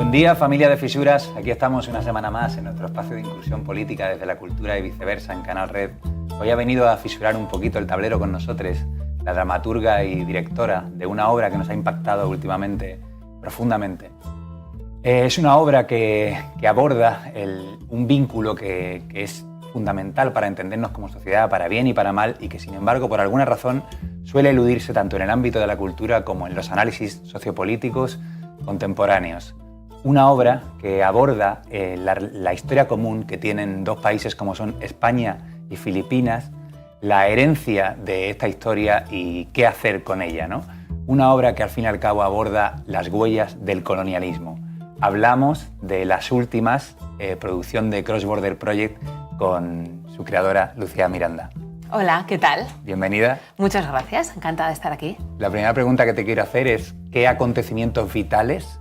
Buen día, familia de Fisuras. Aquí estamos una semana más en nuestro espacio de inclusión política desde la cultura y viceversa en Canal Red. Hoy ha venido a fisurar un poquito el tablero con nosotros la dramaturga y directora de una obra que nos ha impactado últimamente profundamente. Es una obra que aborda un vínculo que es fundamental para entendernos como sociedad, para bien y para mal, y que sin embargo por alguna razón suele eludirse tanto en el ámbito de la cultura como en los análisis sociopolíticos contemporáneos. Una obra que aborda la historia común que tienen dos países como son España y Filipinas, la herencia de esta historia y qué hacer con ella, ¿no? Una obra que al fin y al cabo aborda las huellas del colonialismo. Hablamos de las últimas, producción de Cross Border Project con su creadora Lucía Miranda. Hola, ¿qué tal? Bienvenida. Muchas gracias, encantada de estar aquí. La primera pregunta que te quiero hacer es ¿qué acontecimientos vitales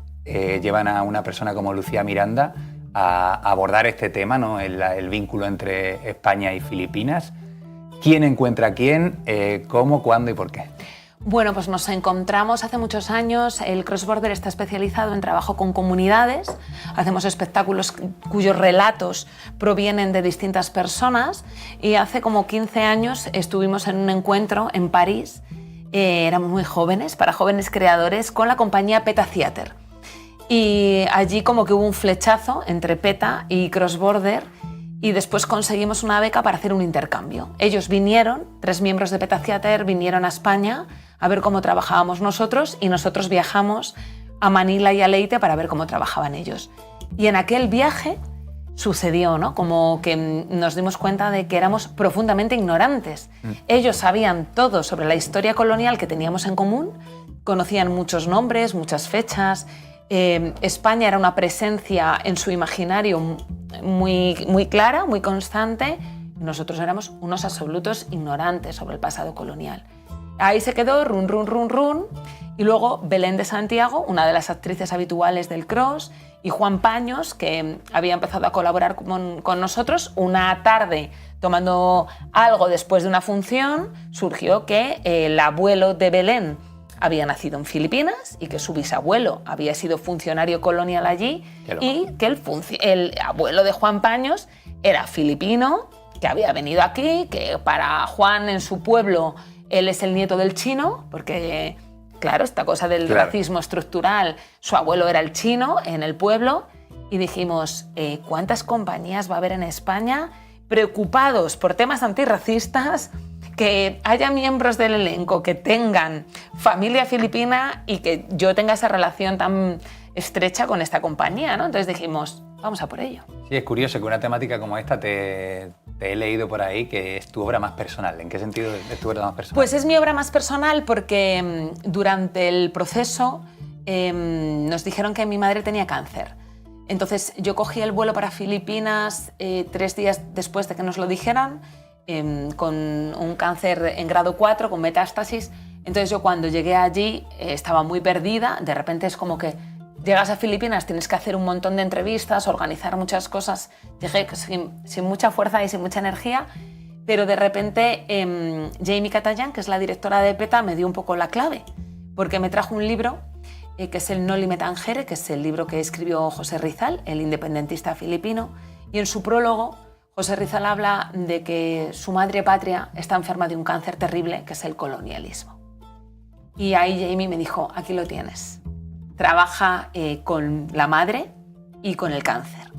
llevan a una persona como Lucía Miranda a abordar este tema, ¿no? el vínculo entre España y Filipinas? ¿Quién encuentra a quién? ¿Cómo, cuándo y por qué? Bueno, pues nos encontramos hace muchos años. El Cross Border está especializado en trabajo con comunidades. Hacemos espectáculos cuyos relatos provienen de distintas personas. Y hace como 15 años estuvimos en un encuentro en París. Éramos muy jóvenes, para jóvenes creadores, con la compañía PETA Theater. Y allí como que hubo un flechazo entre PETA y Cross Border. Y después conseguimos una beca para hacer un intercambio. Ellos vinieron, 3 miembros de PETA Theater vinieron a España a ver cómo trabajábamos nosotros y nosotros viajamos a Manila y a Leyte para ver cómo trabajaban ellos. Y en aquel viaje sucedió, ¿no? Como que nos dimos cuenta de que éramos profundamente ignorantes. Ellos sabían todo sobre la historia colonial que teníamos en común, conocían muchos nombres, muchas fechas. España era una presencia en su imaginario muy clara, muy constante. Nosotros éramos unos absolutos ignorantes sobre el pasado colonial. Ahí se quedó, run, run, run, run. Y luego Belén de Santiago, una de las actrices habituales del Cross, y Juan Paños, que había empezado a colaborar con nosotros. Una tarde, tomando algo después de una función, surgió que el abuelo de Belén había nacido en Filipinas y que su bisabuelo había sido funcionario colonial allí y que el abuelo de Juan Paños era filipino, que había venido aquí, que para Juan en su pueblo él es el nieto del chino, porque claro, esta cosa del racismo estructural, su abuelo era el chino en el pueblo, y dijimos, ¿cuántas compañías va a haber en España preocupados por temas antirracistas, que haya miembros del elenco que tengan familia filipina y que yo tenga esa relación tan estrecha con esta compañía, ¿no? Entonces dijimos, vamos a por ello. Sí, es curioso que una temática como esta te he leído por ahí que es tu obra más personal. ¿En qué sentido es tu obra más personal? Pues es mi obra más personal porque durante el proceso nos dijeron que mi madre tenía cáncer. Entonces yo cogí el vuelo para Filipinas 3 días después de que nos lo dijeran, con un cáncer en grado 4, con metástasis. Entonces yo cuando llegué allí estaba muy perdida. De repente es como que llegas a Filipinas, tienes que hacer un montón de entrevistas, organizar muchas cosas. Llegué sin mucha fuerza y sin mucha energía, pero de repente Jamie Katayan, que es la directora de PETA, me dio un poco la clave, porque me trajo un libro que es el Noli Me Tangere, que es el libro que escribió José Rizal, el independentista filipino, y en su prólogo José Rizal habla de que su madre patria está enferma de un cáncer terrible, que es el colonialismo. Y ahí Jamie me dijo, aquí lo tienes. Trabaja con la madre y con el cáncer.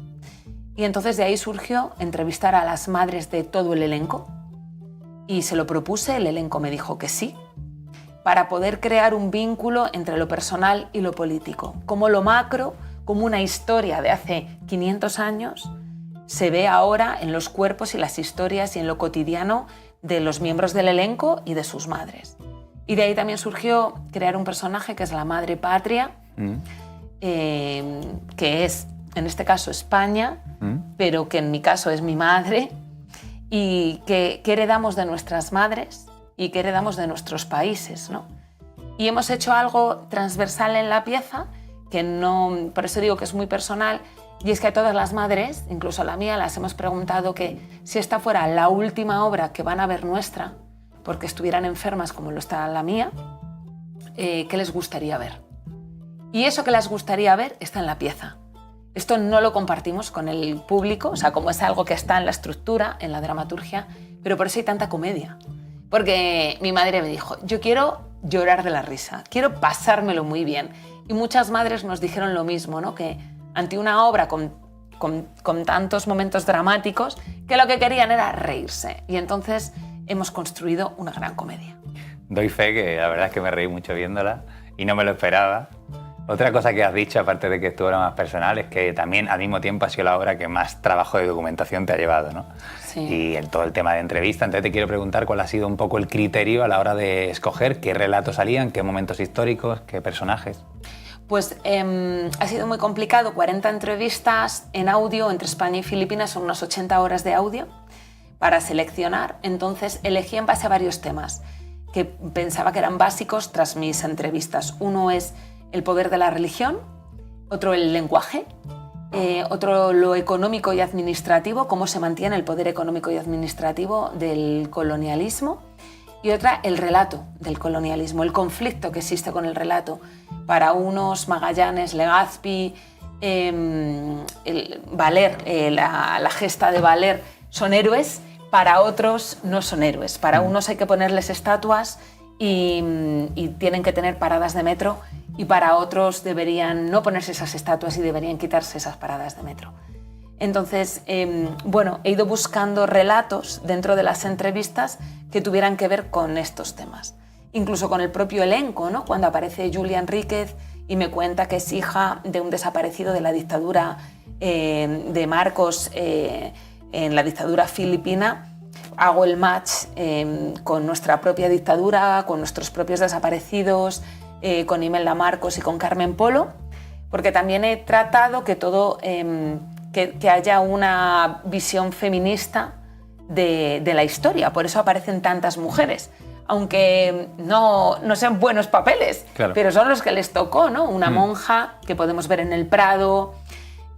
Y entonces de ahí surgió entrevistar a las madres de todo el elenco. Y se lo propuse, el elenco me dijo que sí, para poder crear un vínculo entre lo personal y lo político. Como lo macro, como una historia de hace 500 años, se ve ahora en los cuerpos y las historias y en lo cotidiano de los miembros del elenco y de sus madres. Y de ahí también surgió crear un personaje que es la madre patria, que es, en este caso, España, pero que en mi caso es mi madre, y que heredamos de nuestras madres y que heredamos de nuestros países, ¿no? Y hemos hecho algo transversal en la pieza, que no, por eso digo que es muy personal. Y es que a todas las madres, incluso a la mía, las hemos preguntado que si esta fuera la última obra que van a ver nuestra, porque estuvieran enfermas como lo está la mía, ¿qué les gustaría ver? Y eso que les gustaría ver está en la pieza. Esto no lo compartimos con el público, o sea, como es algo que está en la estructura, en la dramaturgia, pero por eso hay tanta comedia. Porque mi madre me dijo, yo quiero llorar de la risa, quiero pasármelo muy bien. Y muchas madres nos dijeron lo mismo, ¿no? Que ante una obra con tantos momentos dramáticos, que lo que querían era reírse. Y entonces hemos construido una gran comedia. Doy fe que la verdad es que me reí mucho viéndola y no me lo esperaba. Otra cosa que has dicho, aparte de que esto era más personal, es que también al mismo tiempo ha sido la obra que más trabajo de documentación te ha llevado, ¿no? Sí. Y todo el tema de entrevista. Entonces te quiero preguntar cuál ha sido un poco el criterio a la hora de escoger qué relatos salían, qué momentos históricos, qué personajes. Pues ha sido muy complicado, 40 entrevistas en audio entre España y Filipinas, son unas 80 horas de audio para seleccionar. Entonces elegí en base a varios temas que pensaba que eran básicos tras mis entrevistas. Uno es el poder de la religión, otro el lenguaje, otro lo económico y administrativo, cómo se mantiene el poder económico y administrativo del colonialismo, y otra el relato del colonialismo, el conflicto que existe con el relato. Para unos, Magallanes, Legazpi, Valer, la gesta de Valer son héroes, para otros no son héroes. Para unos hay que ponerles estatuas y tienen que tener paradas de metro, y para otros deberían no ponerse esas estatuas y deberían quitarse esas paradas de metro. Entonces, bueno, he ido buscando relatos dentro de las entrevistas que tuvieran que ver con estos temas. Incluso con el propio elenco, ¿no? Cuando aparece Julia Enríquez y me cuenta que es hija de un desaparecido de la dictadura de Marcos en la dictadura filipina, hago el match con nuestra propia dictadura, con nuestros propios desaparecidos, con Imelda Marcos y con Carmen Polo, porque también he tratado que todo, que haya una visión feminista de la historia. Por eso aparecen tantas mujeres, aunque no sean buenos papeles, claro, pero son los que les tocó, ¿no? Una monja que podemos ver en el Prado,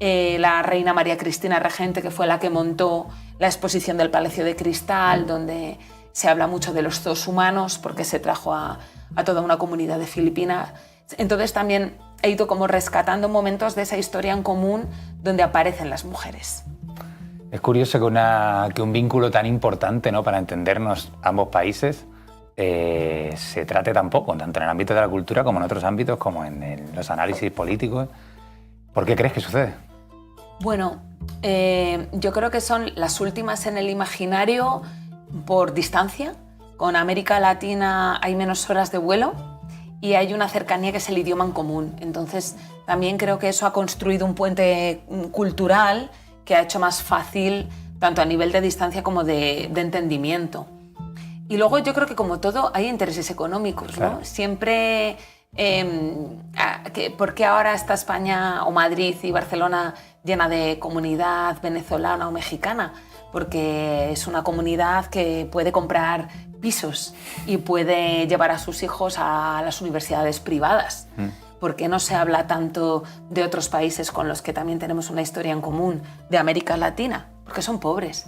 la reina María Cristina Regente, que fue la que montó la exposición del Palacio de Cristal, donde se habla mucho de los zoos humanos, porque se trajo a toda una comunidad de Filipinas. Entonces también he ido como rescatando momentos de esa historia en común donde aparecen las mujeres. Es curioso que un vínculo tan importante, ¿no?, para entendernos ambos países se trate tan poco, tanto en el ámbito de la cultura como en otros ámbitos, como en los análisis políticos. ¿Por qué crees que sucede? Bueno, yo creo que son las últimas en el imaginario por distancia. Con América Latina hay menos horas de vuelo y hay una cercanía que es el idioma en común. Entonces, también creo que eso ha construido un puente cultural que ha hecho más fácil, tanto a nivel de distancia como de entendimiento. Y luego yo creo que, como todo, hay intereses económicos, ¿no? Claro. Siempre, ¿por qué ahora está España o Madrid y Barcelona llena de comunidad venezolana o mexicana? Porque es una comunidad que puede comprar pisos y puede llevar a sus hijos a las universidades privadas. ¿Por qué no se habla tanto de otros países con los que también tenemos una historia en común, de América Latina? Porque son pobres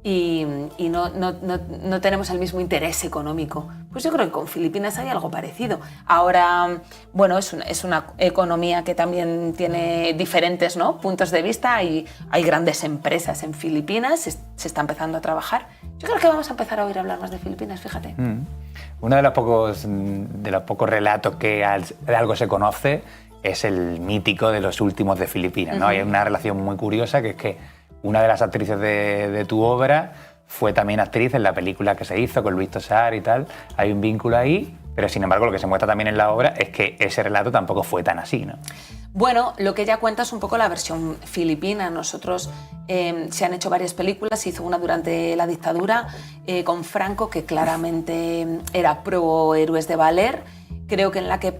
y no tenemos el mismo interés económico. Pues yo creo que con Filipinas hay algo parecido. Ahora, bueno, es una economía que también tiene diferentes, ¿no?, puntos de vista. Hay grandes empresas en Filipinas, se está empezando a trabajar. Yo creo que vamos a empezar a oír hablar más de Filipinas, fíjate. Uno de los pocos relatos que de algo se conoce es el mítico de Los últimos de Filipinas, ¿no? Hay una relación muy curiosa, que es que una de las actrices de tu obra fue también actriz en la película que se hizo con Luis Tosar y tal. Hay un vínculo ahí, pero sin embargo lo que se muestra también en la obra es que ese relato tampoco fue tan así, ¿no? Bueno, lo que ella cuenta es un poco la versión filipina. Nosotros se han hecho varias películas, se hizo una durante la dictadura con Franco, que claramente era pro héroes de Valer. Creo que en la que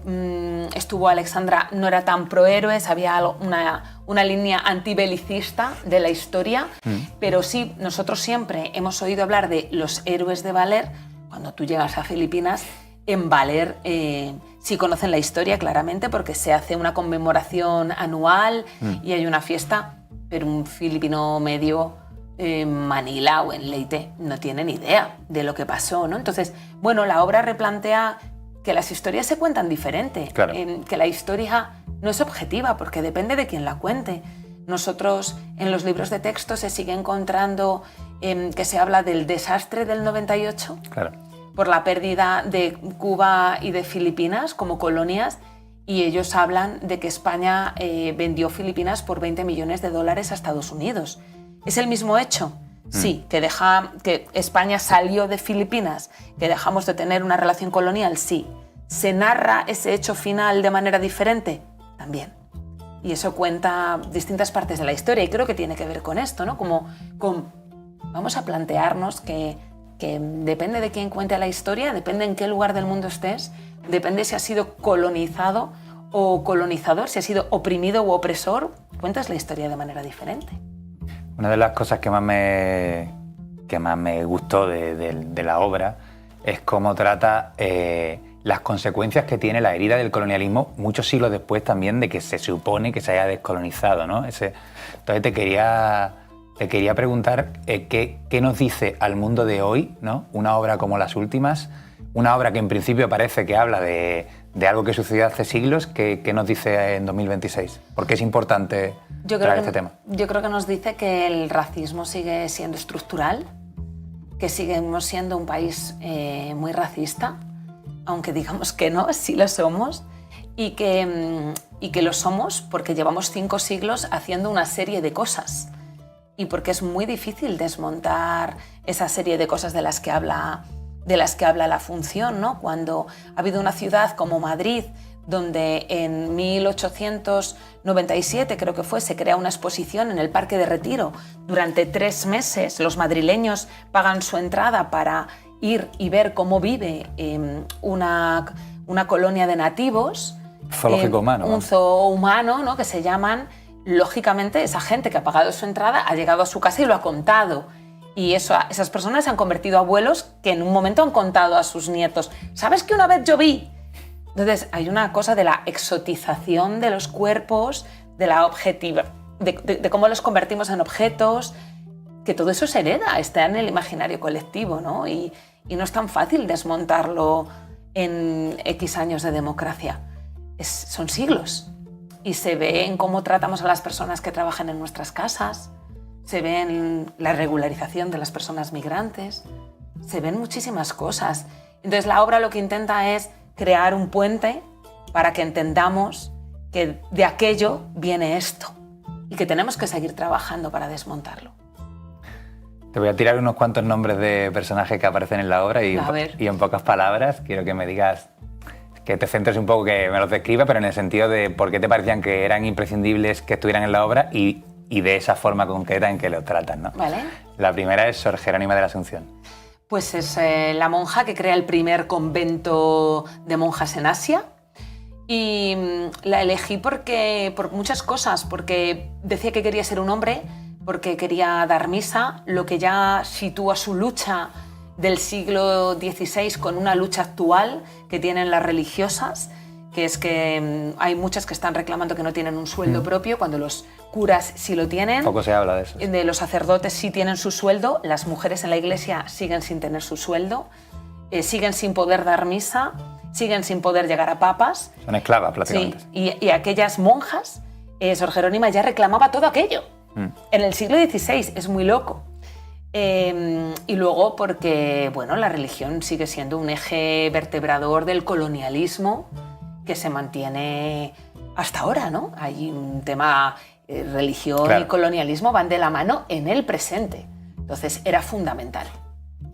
estuvo Alexandra no era tan pro héroes, había una línea antibelicista de la historia, pero sí, nosotros siempre hemos oído hablar de los héroes de Valer. Cuando tú llegas a Filipinas, en Valer sí conocen la historia claramente, porque se hace una conmemoración anual y hay una fiesta, pero un filipino medio en Manila o en Leyte no tiene ni idea de lo que pasó, ¿no? Entonces, bueno, la obra replantea que las historias se cuentan diferente, claro, que la historia no es objetiva porque depende de quién la cuente. Nosotros en los libros de texto se sigue encontrando que se habla del desastre del 98, claro, por la pérdida de Cuba y de Filipinas como colonias, y ellos hablan de que España vendió Filipinas por $20 millones a Estados Unidos. ¿Es el mismo hecho? Sí, que España salió de Filipinas, que dejamos de tener una relación colonial, sí. ¿Se narra ese hecho final de manera diferente? También. Y eso cuenta distintas partes de la historia y creo que tiene que ver con esto, ¿no? Vamos a plantearnos que depende de quién cuente la historia, depende en qué lugar del mundo estés, depende si has sido colonizado o colonizador, si has sido oprimido u opresor, cuentas la historia de manera diferente. Una de las cosas que más me gustó de la obra es cómo trata las consecuencias que tiene la herida del colonialismo muchos siglos después también de que se supone que se haya descolonizado, ¿no? Entonces te quería preguntar qué nos dice al mundo de hoy, ¿no? Una obra como Las Últimas, una obra que en principio parece que habla de algo que sucedió hace siglos, ¿qué nos dice en 2026? ¿Por qué es importante traer este tema? Yo creo que nos dice que el racismo sigue siendo estructural, que seguimos siendo un país muy racista, aunque digamos que no, sí lo somos, y que lo somos porque llevamos 5 siglos haciendo una serie de cosas y porque es muy difícil desmontar esa serie de cosas de las que habla la función, ¿no? Cuando ha habido una ciudad como Madrid, donde en 1897, creo que fue, se crea una exposición en el Parque de Retiro. Durante 3 meses los madrileños pagan su entrada para ir y ver cómo vive una colonia de nativos. Zoológico humano. Un zoo humano, ¿no? Que se llaman, lógicamente, esa gente que ha pagado su entrada ha llegado a su casa y lo ha contado. Y esas personas se han convertido en abuelos que en un momento han contado a sus nietos. ¿Sabes que una vez yo vi? Entonces hay una cosa de la exotización de los cuerpos, de la objetiva, de cómo los convertimos en objetos, que todo eso se hereda, está en el imaginario colectivo, ¿no? Y no es tan fácil desmontarlo en X años de democracia. Son siglos. Y se ve en cómo tratamos a las personas que trabajan en nuestras casas, se ve en la regularización de las personas migrantes, se ven muchísimas cosas. Entonces la obra lo que intenta es crear un puente para que entendamos que de aquello viene esto y que tenemos que seguir trabajando para desmontarlo. Te voy a tirar unos cuantos nombres de personajes que aparecen en la obra y en pocas palabras quiero que me digas, que te centres un poco, que me los describas, pero en el sentido de por qué te parecían que eran imprescindibles que estuvieran en la obra y de esa forma concreta en que los tratan, ¿no? Vale. La primera es Sor Jerónima de la Asunción. Pues es la monja que crea el primer convento de monjas en Asia. Y la elegí por muchas cosas, porque decía que quería ser un hombre, porque quería dar misa, lo que ya sitúa su lucha del siglo XVI con una lucha actual que tienen las religiosas, que es que hay muchas que están reclamando que no tienen un sueldo propio, cuando los curas sí lo tienen. Poco se habla de eso. De los sacerdotes sí tienen su sueldo, las mujeres en la iglesia siguen sin tener su sueldo, siguen sin poder dar misa, siguen sin poder llegar a papas. Son esclavas prácticamente. Sí, y aquellas monjas, Sor Jerónima ya reclamaba todo aquello. En el siglo XVI, es muy loco. Y luego porque bueno, la religión sigue siendo un eje vertebrador del colonialismo que se mantiene hasta ahora, ¿no? Hay un tema, religión y colonialismo van de la mano en el presente. Entonces era fundamental.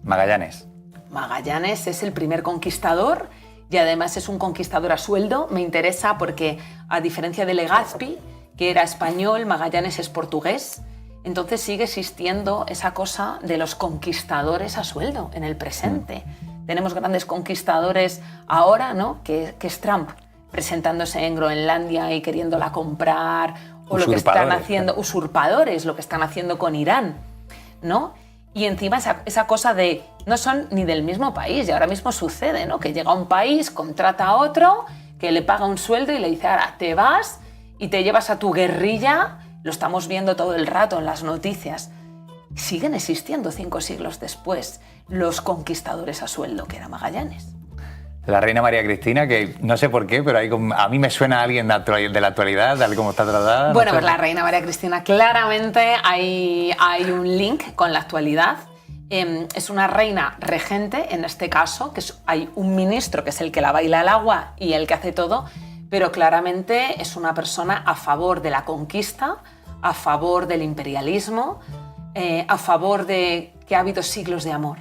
Magallanes. Magallanes es el primer conquistador y además es un conquistador a sueldo. Me interesa porque, a diferencia de Legazpi, que era español, Magallanes es portugués. Entonces sigue existiendo esa cosa de los conquistadores a sueldo en el presente. Tenemos grandes conquistadores ahora, ¿no? Que es Trump, presentándose en Groenlandia y queriéndola comprar, o lo que están haciendo, usurpadores, lo que están haciendo con Irán, ¿no? Y encima esa cosa de no son ni del mismo país, y ahora mismo sucede, ¿no? Que llega a un país, contrata a otro, que le paga un sueldo y le dice, ahora te vas y te llevas a tu guerrilla. Lo estamos viendo todo el rato en las noticias. Siguen existiendo 5 siglos después los conquistadores a sueldo, que era Magallanes. La reina María Cristina, que no sé por qué, pero a mí me suena a alguien de la actualidad, tal como está tratada. Bueno, no sé. pues la reina María Cristina, claramente hay un link con la actualidad. Es una reina regente, en este caso, que hay un ministro que es el que la baila al agua y el que hace todo, pero claramente es una persona a favor de la conquista, a favor del imperialismo, a favor de que ha habido siglos de amor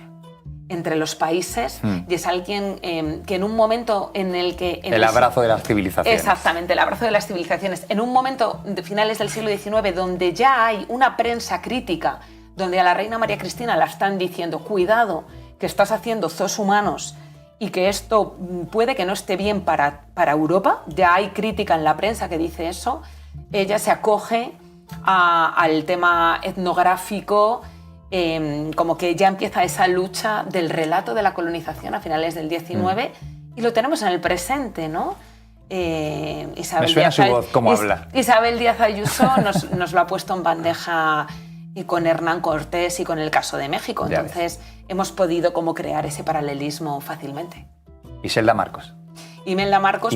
entre los países, y es alguien que en un momento en el que... El abrazo de las civilizaciones. Exactamente, el abrazo de las civilizaciones. En un momento de finales del siglo XIX donde ya hay una prensa crítica, donde a la reina María Cristina la están diciendo cuidado, que estás haciendo zoos humanos y que esto puede que no esté bien para Europa, ya hay crítica en la prensa que dice eso, ella se acoge al tema etnográfico, como que ya empieza esa lucha del relato de la colonización a finales del XIX y lo tenemos en el presente, ¿no? Me suena su voz, cómo habla. Isabel Díaz Ayuso nos lo ha puesto en bandeja con Hernán Cortés y con el caso de México. Entonces hemos podido como crear ese paralelismo fácilmente. Imelda Marcos. Imelda Marcos,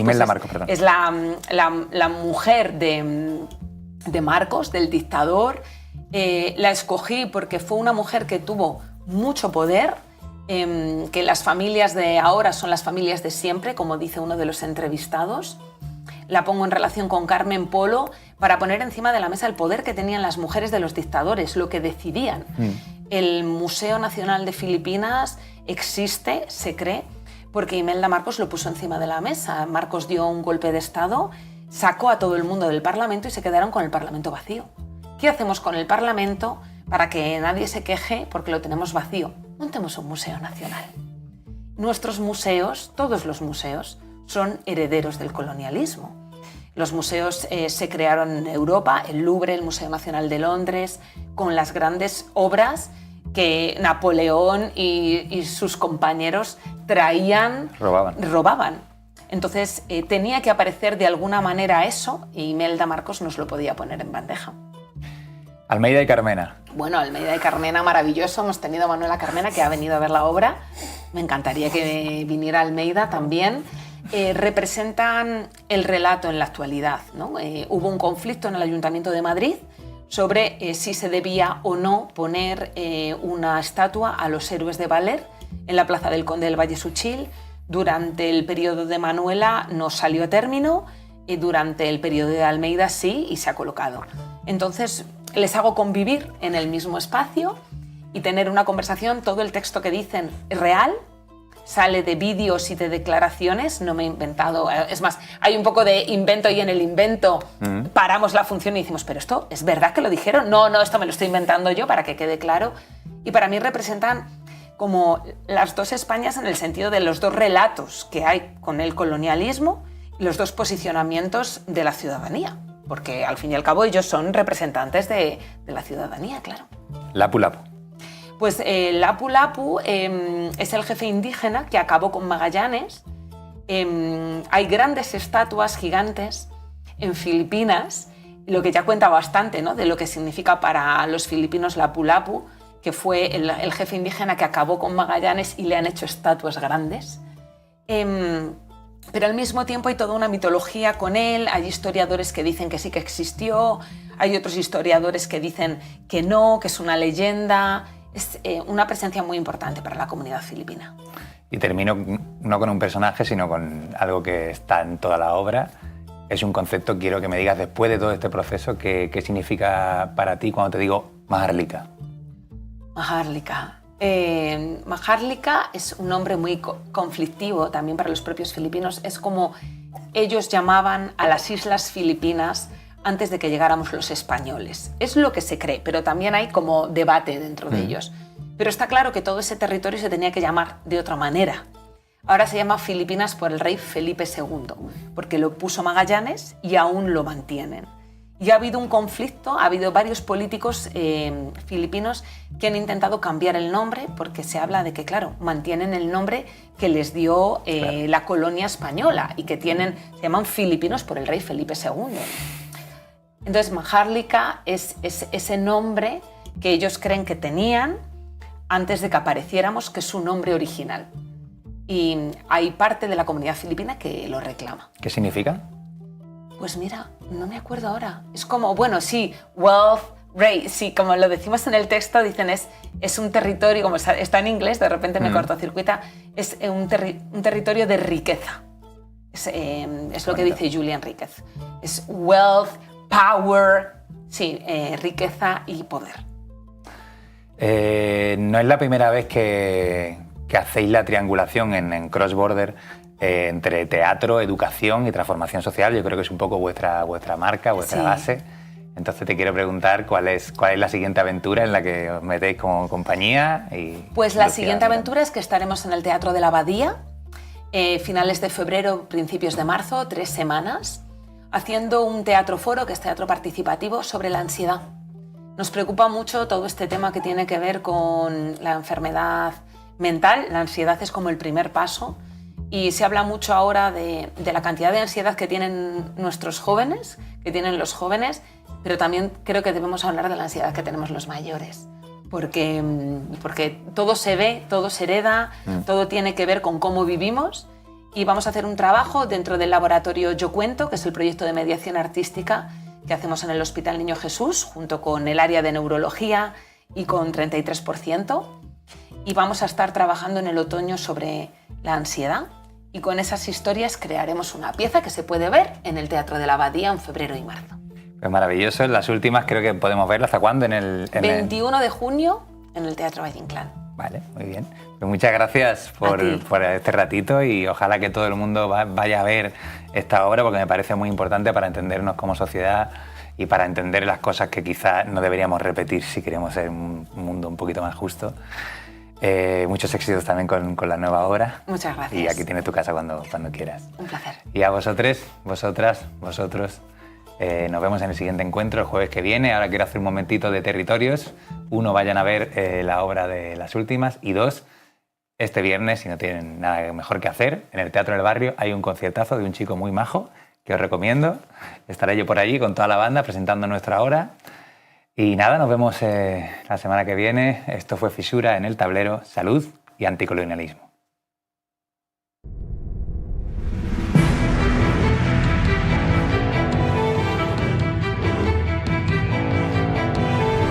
es la mujer de Marcos, del dictador. La escogí porque fue una mujer que tuvo mucho poder, que las familias de ahora son las familias de siempre, como dice uno de los entrevistados. La pongo en relación con Carmen Polo para poner encima de la mesa el poder que tenían las mujeres de los dictadores, lo que decidían. El Museo Nacional de Filipinas existe, se cree, porque Imelda Marcos lo puso encima de la mesa. Marcos dio un golpe de Estado, sacó a todo el mundo del Parlamento y se quedaron con el Parlamento vacío. ¿Qué hacemos con el Parlamento para que nadie se queje porque lo tenemos vacío? Montemos un museo nacional. Nuestros museos, todos los museos, son herederos del colonialismo. Los museos se crearon en Europa, el Louvre, el Museo Nacional de Londres, con las grandes obras que Napoleón y sus compañeros traían, robaban. Entonces tenía que aparecer de alguna manera eso y Imelda Marcos nos lo podía poner en bandeja. Almeida y Carmena. Bueno, Almeida y Carmena, maravilloso. Hemos tenido a Manuela Carmena, que ha venido a ver la obra. Me encantaría que viniera Almeida también. Representan el relato en la actualidad, ¿no? Hubo un conflicto en el Ayuntamiento de Madrid sobre si se debía o no poner una estatua a los héroes de Valer en la Plaza del Conde del Valle Suchil. Durante el periodo de Manuela no salió a término, y durante el periodo de Almeida sí, y se ha colocado. Entonces les hago convivir en el mismo espacio y tener una conversación. Todo el texto que dicen es real, sale de vídeos y de declaraciones, no me he inventado. Es más, hay un poco de invento y en el invento paramos la función y decimos, ¿pero esto es verdad que lo dijeron? No, esto me lo estoy inventando yo para que quede claro. Y para mí representan como las dos Españas en el sentido de los dos relatos que hay con el colonialismo y los dos posicionamientos de la ciudadanía. Porque al fin y al cabo ellos son representantes de la ciudadanía, claro. Lapu Lapu. Pues Lapu Lapu es el jefe indígena que acabó con Magallanes. Hay grandes estatuas gigantes en Filipinas, lo que ya cuenta bastante, ¿no?, de lo que significa para los filipinos Lapu Lapu, que fue el jefe indígena que acabó con Magallanes y le han hecho estatuas grandes. Pero al mismo tiempo hay toda una mitología con él, hay historiadores que dicen que sí que existió, hay otros historiadores que dicen que no, que es una leyenda. Es una presencia muy importante para la comunidad filipina. Y termino no con un personaje, sino con algo que está en toda la obra. Es un concepto, quiero que me digas después de todo este proceso, ¿qué significa para ti cuando te digo Maharlika? Maharlika. Maharlika es un nombre muy conflictivo también para los propios filipinos. Es como ellos llamaban a las islas Filipinas antes de que llegáramos los españoles. Es lo que se cree, pero también hay como debate dentro de ellos. Pero está claro que todo ese territorio se tenía que llamar de otra manera. Ahora se llama Filipinas por el rey Felipe II, porque lo puso Magallanes y aún lo mantienen. Y ha habido un conflicto, ha habido varios políticos filipinos que han intentado cambiar el nombre porque se habla de que, claro, mantienen el nombre que les dio la colonia española y que se llaman filipinos por el rey Felipe II. Entonces, Maharlika es ese nombre que ellos creen que tenían antes de que apareciéramos, que es su nombre original. y hay parte de la comunidad filipina que lo reclama. ¿Qué significa? Pues mira, no me acuerdo ahora. Es como, bueno, sí, wealth, race, sí, como lo decimos en el texto, dicen es un territorio, como está en inglés, de repente me cortocircuita, es un territorio de riqueza. Es lo que dice Julia Enríquez. Es wealth, power, sí, riqueza y poder. No es la primera vez que hacéis la triangulación en Cross Border entre teatro, educación y transformación social. Yo creo que es un poco vuestra marca, vuestra base. Entonces te quiero preguntar cuál es la siguiente aventura en la que os metéis como compañía. Pues la siguiente aventura es que estaremos en el Teatro de la Abadía, finales de febrero, principios de marzo, 3 semanas, haciendo un teatro foro, que es teatro participativo, sobre la ansiedad. Nos preocupa mucho todo este tema que tiene que ver con la enfermedad mental. La ansiedad es como el primer paso y se habla mucho ahora de la cantidad de ansiedad que tienen nuestros jóvenes, que tienen los jóvenes, pero también creo que debemos hablar de la ansiedad que tenemos los mayores, porque todo se ve, todo se hereda, todo tiene que ver con cómo vivimos, y vamos a hacer un trabajo dentro del laboratorio Yo Cuento, que es el proyecto de mediación artística que hacemos en el Hospital Niño Jesús, junto con el área de neurología y con 33%, y vamos a estar trabajando en el otoño sobre la ansiedad, y con esas historias crearemos una pieza que se puede ver en el Teatro de la Abadía en febrero y marzo. Pues maravilloso. Las últimas creo que podemos verlas. ¿Hasta cuándo? 21 de junio en el Teatro Valle Inclán. Vale, muy bien. Pues muchas gracias por este ratito y ojalá que todo el mundo vaya a ver esta obra, porque me parece muy importante para entendernos como sociedad y para entender las cosas que quizás no deberíamos repetir si queremos ser un mundo un poquito más justo. Muchos éxitos también con la nueva obra. Muchas gracias. Y aquí tienes tu casa cuando quieras. Un placer. Y a vosotros, vosotras, vosotros, nos vemos en el siguiente encuentro el jueves que viene. Ahora quiero hacer un momentito de territorios. 1, vayan a ver la obra de Las Últimas. Y 2, este viernes, si no tienen nada mejor que hacer, en el Teatro del Barrio hay un conciertazo de un chico muy majo que os recomiendo. Estaré yo por allí con toda la banda presentando nuestra obra. Y nada, nos vemos la semana que viene. Esto fue Fisura en el Tablero. Salud y anticolonialismo.